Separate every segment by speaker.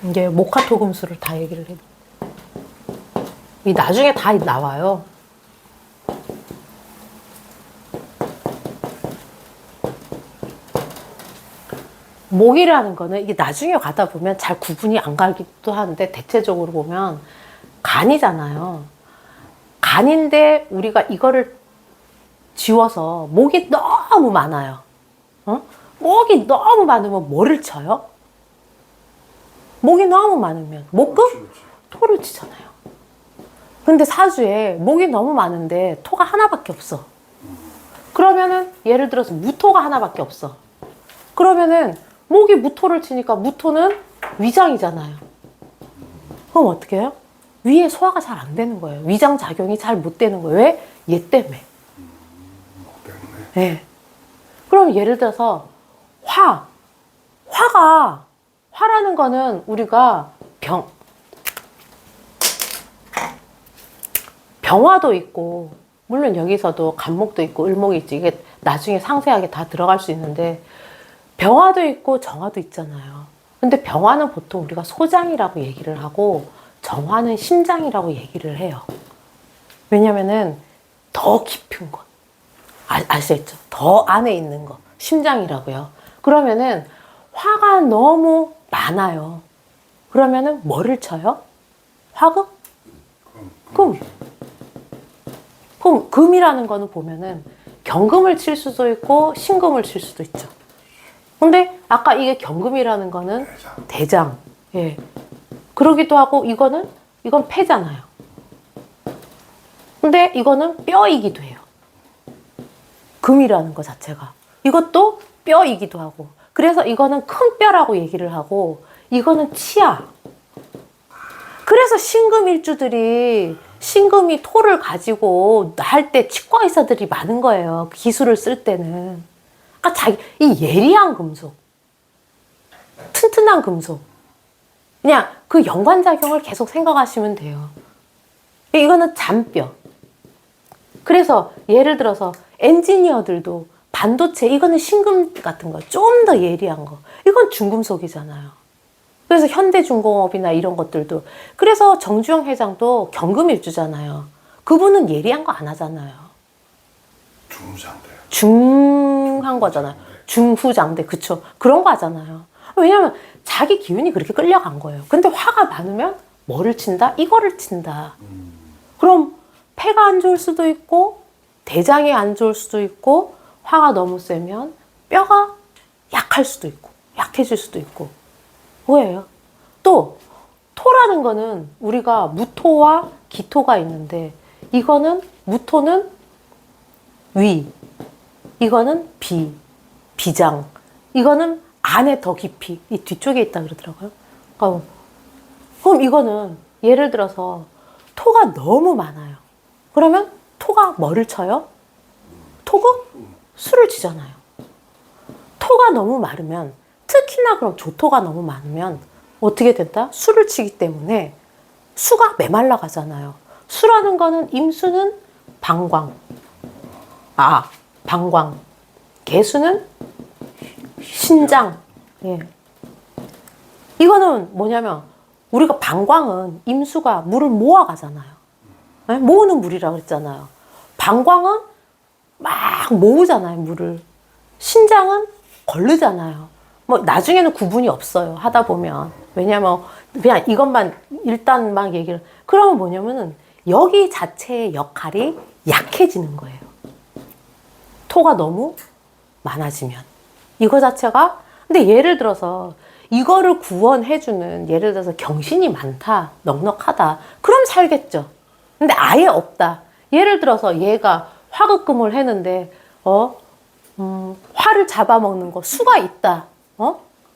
Speaker 1: 이제 목화토금수를 다 얘기를 해. 이 나중에 다 나와요. 목이라는 거는 이게 나중에 가다 보면 잘 구분이 안 가기도 하는데 대체적으로 보면 간이잖아요. 간인데 우리가 이거를 지워서 목이 너무 많아요. 목이 너무 많으면 뭐를 쳐요? 목이 너무 많으면 목금? 토를 치잖아요. 근데 사주에 목이 너무 많은데 토가 하나밖에 없어. 그러면은 예를 들어서 무토가 하나밖에 없어. 그러면은 목이 무토를 치니까 무토는 위장이잖아요. 그럼 어떻게 해요? 위에 소화가 잘 안 되는 거예요. 위장 작용이 잘 못 되는 거예요. 왜? 얘 때문에. 네. 그럼 예를 들어서 화라는 거는 우리가 병화도 있고, 물론 여기서도 간목도 있고 을목이 있지. 이게 나중에 상세하게 다 들어갈 수 있는데 병화도 있고 정화도 있잖아요. 근데 병화는 보통 우리가 소장이라고 얘기를 하고 정화는 심장이라고 얘기를 해요. 왜냐면은 더 깊은 것. 아시겠죠? 더 안에 있는 거. 심장이라고요. 그러면은 화가 너무 많아요. 그러면은 뭐를 쳐요? 화금? 금. 그럼 금이라는 거는 보면은 경금을 칠 수도 있고 신금을 칠 수도 있죠. 근데 아까 이게 경금이라는 거는 대장. 예. 그러기도 하고 이건 폐잖아요. 근데 이거는 뼈이기도 해요. 금이라는 거 자체가. 이것도 뼈이기도 하고. 그래서 이거는 큰 뼈라고 얘기를 하고 이거는 치아. 그래서 신금일주들이 신금이 토를 가지고 할 때 치과 의사들이 많은 거예요. 기술을 쓸 때는. 이 예리한 금속. 튼튼한 금속. 그냥 그 연관작용을 계속 생각하시면 돼요. 이거는 잔뼈. 그래서 예를 들어서 엔지니어들도 반도체, 이거는 신금 같은 거, 좀 더 예리한 거. 이건 중금속이잖아요. 그래서 현대중공업이나 이런 것들도. 그래서 정주영 회장도 경금일주잖아요. 그분은 예리한 거 안 하잖아요. 중한 거잖아요. 중후장대, 그쵸. 그런 거 하잖아요. 왜냐면 자기 기운이 그렇게 끌려간 거예요. 근데 화가 많으면 뭐를 친다? 이거를 친다. 그럼 폐가 안 좋을 수도 있고 대장이 안 좋을 수도 있고 화가 너무 세면 뼈가 약할 수도 있고 약해질 수도 있고. 뭐예요? 또 토라는 거는 우리가 무토와 기토가 있는데 이거는 무토는 위, 이거는 비장, 이거는 안에 더 깊이 이 뒤쪽에 있다 그러더라고요. 그럼 이거는 예를 들어서 토가 너무 많아요. 그러면 토가 뭐를 쳐요? 토가 술을 치잖아요. 토가 너무 많으면 특히나 그럼 조토가 너무 많으면 어떻게 된다? 술을 치기 때문에 수가 메말라 가잖아요. 수라는 거는 임수는 방광. 방광. 개수는 신장. 예. 이거는 뭐냐면 우리가 방광은 임수가 물을 모아 가잖아요. 예? 모으는 물이라고 그랬잖아요. 방광은 막 모으잖아요, 물을. 신장은 걸르잖아요. 뭐 나중에는 구분이 없어요. 하다 보면. 왜냐면 그냥 이것만 일단 막 얘기를. 그러면 뭐냐면은 여기 자체의 역할이 약해지는 거예요. 토가 너무 많아지면. 이거 자체가. 근데 예를 들어서 이거를 구원해주는, 예를 들어서 경신이 많다, 넉넉하다. 그럼 살겠죠. 근데 아예 없다. 예를 들어서 얘가 화극금을 했는데 화를 잡아먹는 거 수가 있다.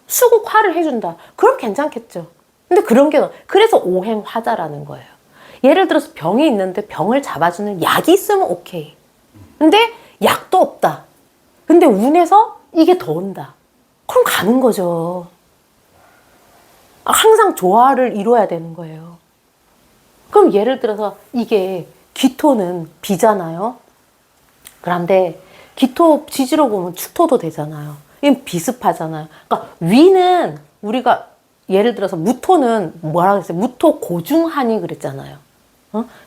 Speaker 1: 수국화를 해준다. 그럼 괜찮겠죠. 근데 그런 게 그래서 오행화자라는 거예요. 예를 들어서 병이 있는데 병을 잡아주는 약이 있으면 오케이. 근데 약도 없다. 근데 운에서 이게 더 온다. 그럼 가는 거죠. 항상 조화를 이뤄야 되는 거예요. 그럼 예를 들어서 이게 기토는 비잖아요. 그런데 기토 지지로 보면 축토도 되잖아요. 이건 비습하잖아요. 그러니까 위는 우리가 예를 들어서 무토는 뭐라 그랬어요? 무토 고중하니 그랬잖아요.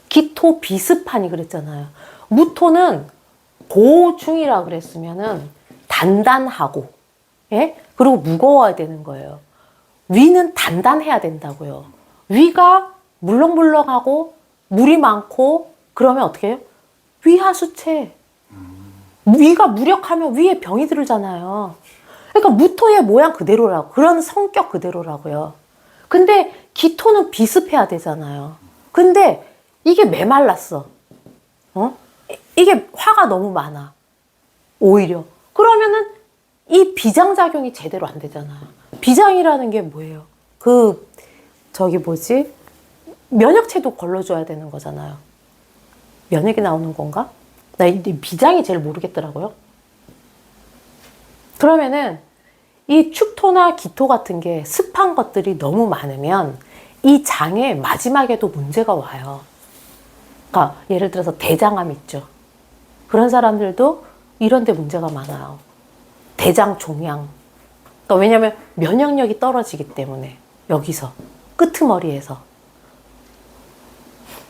Speaker 1: 기토 비습하니 그랬잖아요. 무토는 고중이라 그랬으면은 단단하고, 예? 그리고 무거워야 되는 거예요. 위는 단단해야 된다고요. 위가 물렁물렁하고 물이 많고 그러면 어떻게 해요? 위하수체. 위가 무력하면 위에 병이 들잖아요. 그러니까 무토의 모양 그대로라고. 그런 성격 그대로라고요. 근데 기토는 비습해야 되잖아요. 근데 이게 메말랐어. 이게 화가 너무 많아. 오히려. 그러면은 이 비장작용이 제대로 안 되잖아. 비장이라는 게 뭐예요? 면역체도 걸러줘야 되는 거잖아요. 면역이 나오는 건가? 나 이 비장이 제일 모르겠더라고요. 그러면은 이 축토나 기토 같은 게 습한 것들이 너무 많으면 이 장에 마지막에도 문제가 와요. 그러니까 예를 들어서 대장암 있죠. 그런 사람들도 이런 데 문제가 많아요. 대장 종양. 그러니까 왜냐면 면역력이 떨어지기 때문에 여기서 끄트머리에서.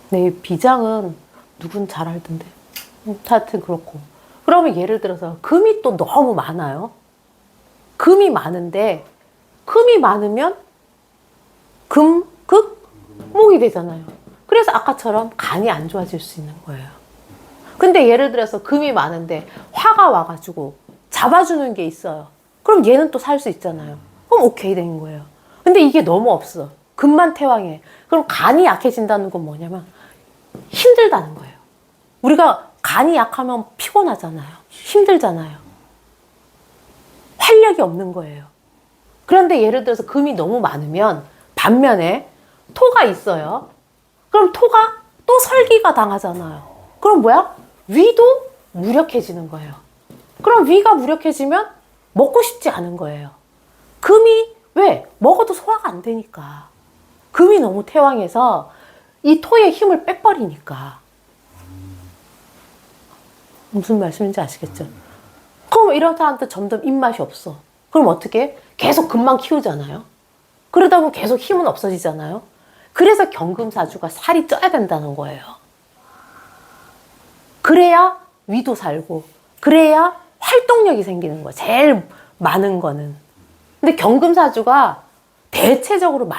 Speaker 1: 네, 비장은 누군 잘 알던데. 하여튼 그렇고. 그러면 예를 들어서 금이 또 너무 많아요. 금이 많은데 금이 많으면 금, 극, 목이 되잖아요. 그래서 아까처럼 간이 안 좋아질 수 있는 거예요. 근데 예를 들어서 금이 많은데 화가 와가지고 잡아주는 게 있어요. 그럼 얘는 또 살 수 있잖아요. 그럼 오케이 된 거예요. 근데 이게 너무 없어. 금만 태왕해. 그럼 간이 약해진다는 건 뭐냐면 힘들다는 거예요. 우리가 간이 약하면 피곤하잖아요. 힘들잖아요. 활력이 없는 거예요. 그런데 예를 들어서 금이 너무 많으면 반면에 토가 있어요. 그럼 토가 또 설기가 당하잖아요. 그럼 뭐야? 위도 무력해지는 거예요. 그럼 위가 무력해지면 먹고 싶지 않은 거예요. 금이 왜? 먹어도 소화가 안 되니까. 금이 너무 태왕해서 이 토의 힘을 빼버리니까. 무슨 말씀인지 아시겠죠? 그럼 이런 사람한테 점점 입맛이 없어. 그럼 어떻게 해? 계속 금만 키우잖아요. 그러다 보면 계속 힘은 없어지잖아요. 그래서 경금사주가 살이 쪄야 된다는 거예요. 그래야 위도 살고, 그래야 활동력이 생기는 거예요. 제일 많은 거는. 근데 경금사주가 대체적으로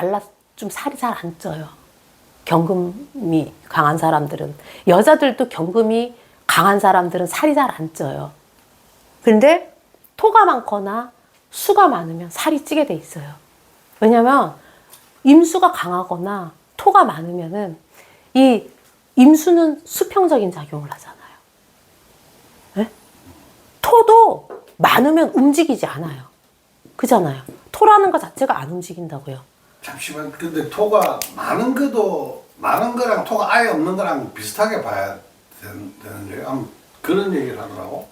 Speaker 1: 좀 살이 잘 안 쪄요. 경금이 강한 사람들은. 여자들도 경금이 강한 사람들은 살이 잘 안 쪄요. 근데 토가 많거나 수가 많으면 살이 찌게 돼 있어요. 왜냐면 임수가 강하거나 토가 많으면은 이 임수는 수평적인 작용을 하잖아요. 네? 토도 많으면 움직이지 않아요. 그잖아요. 토라는 것 자체가 안 움직인다고요.
Speaker 2: 잠시만, 근데 토가 많은 거랑 토가 아예 없는 거랑 비슷하게 봐야 되는데요. 그런 얘기를 하더라고.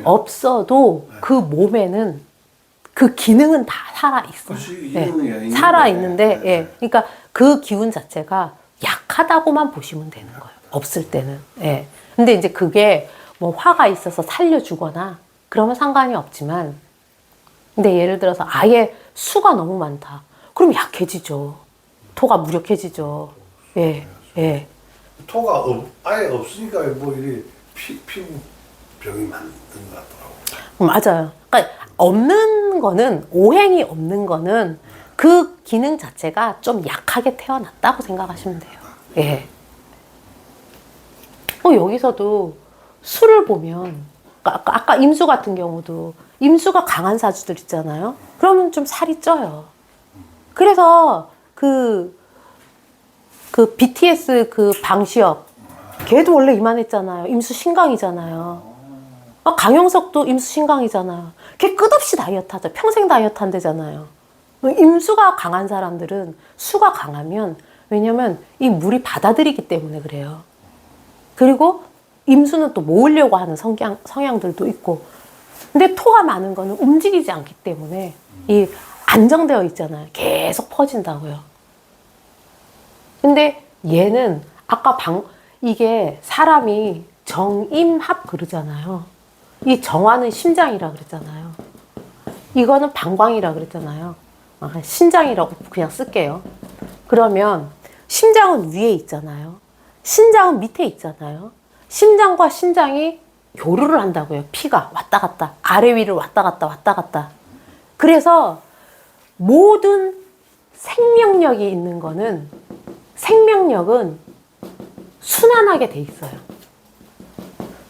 Speaker 1: 없어도 네. 그 몸에는 그 기능은 다 살아있어요. 네. 살아있는데, 네. 예. 그러니까 그 기운 자체가 약하다고만 보시면 되는 거예요. 없을 때는. 예. 근데 이제 그게 뭐 화가 있어서 살려주거나 그러면 상관이 없지만, 근데 예를 들어서 아예 수가 너무 많다. 그럼 약해지죠. 토가 무력해지죠. 예. 예.
Speaker 2: 토가 아예 없으니까 뭐 이게 피부병이 만든 것 같더라고.
Speaker 1: 맞아요. 그러니까 없는 거는, 오행이 없는 거는 그 기능 자체가 좀 약하게 태어났다고 생각하시면 돼요. 예. 여기서도 수를 보면, 아까 임수 같은 경우도 임수가 강한 사주들 있잖아요. 그러면 좀 살이 쪄요. 그래서 BTS 방시혁, 걔도 원래 이만했잖아요. 임수 신강이잖아요. 강용석도 임수 신강이잖아요. 걔 끝없이 다이어트 하죠. 평생 다이어트 한대잖아요. 임수가 강한 사람들은 수가 강하면, 왜냐면 이 물이 받아들이기 때문에 그래요. 그리고 임수는 또 모으려고 하는 성향들도 있고. 근데 토가 많은 거는 움직이지 않기 때문에 이 안정되어 있잖아요. 계속 퍼진다고요. 근데 얘는 이게 사람이 정임합 그러잖아요. 이 정화는 심장이라 그랬잖아요. 이거는 방광이라 그랬잖아요. 신장이라고 그냥 쓸게요. 그러면 심장은 위에 있잖아요. 신장은 밑에 있잖아요. 심장과 신장이 교류를 한다고요. 피가 왔다 갔다, 아래 위를 왔다 갔다 왔다 갔다. 그래서 모든 생명력이 있는 거는, 생명력은 순환하게 돼 있어요.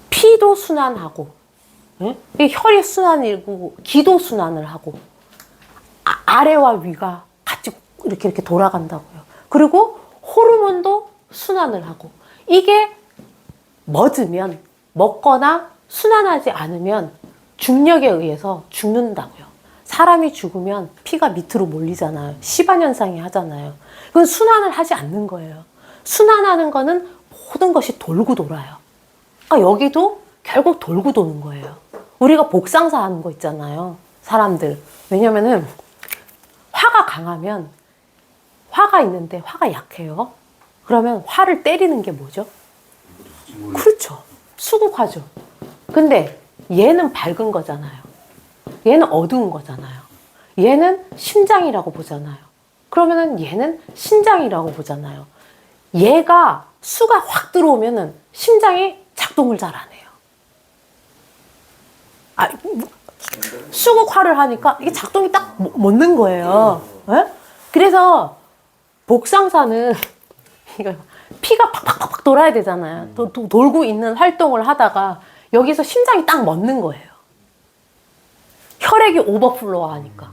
Speaker 1: 피도 순환하고, 혈이 순환이고, 기도 순환을 하고, 아래와 위가 같이 이렇게 돌아간다고요. 그리고 호르몬도 순환을 하고, 이게 멎으면, 먹거나 순환하지 않으면 중력에 의해서 죽는다고요. 사람이 죽으면 피가 밑으로 몰리잖아요. 시반현상이 하잖아요. 그건 순환을 하지 않는 거예요. 순환하는 거는 모든 것이 돌고 돌아요. 그러니까 여기도 결국 돌고 도는 거예요. 우리가 복상사 하는 거 있잖아요. 사람들. 왜냐면은 화가 강하면, 화가 있는데 화가 약해요. 그러면 화를 때리는 게 뭐죠? 그렇죠. 수국화죠. 근데 얘는 밝은 거잖아요. 얘는 어두운 거잖아요. 얘는 심장이라고 보잖아요. 그러면은 얘는 신장이라고 보잖아요. 얘가 수가 확 들어오면은 심장이 작동을 잘 안 해요. 수국화를 하니까 이게 작동이 딱 멎는 거예요. 예? 그래서 복상사는 이거 피가 팍팍팍 돌아야 되잖아요. 돌고 있는 활동을 하다가 여기서 심장이 딱 멎는 거예요. 혈액이 오버플로우 하니까.